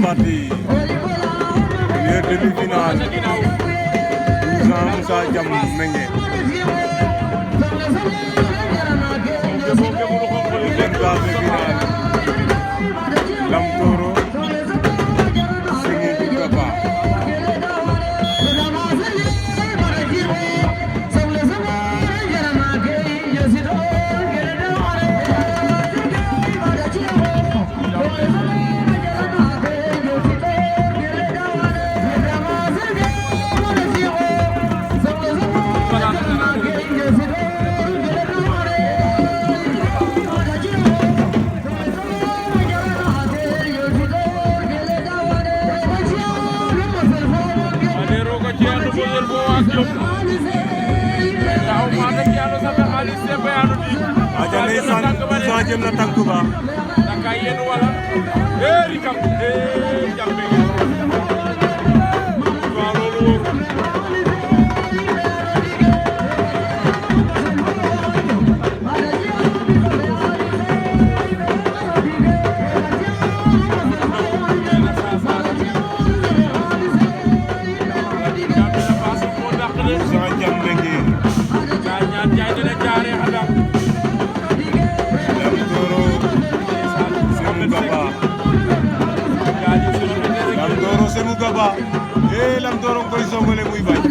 Parti première demi-finale Moussa Jam Mengue deuxième phase de finale Lam Toro Singhi Gaba ajane san sa jem na tànk ba daka yéen wala rikam jambe waaw loolu Lam Toro Semu Gaba Lam Toro koy songole muy bañ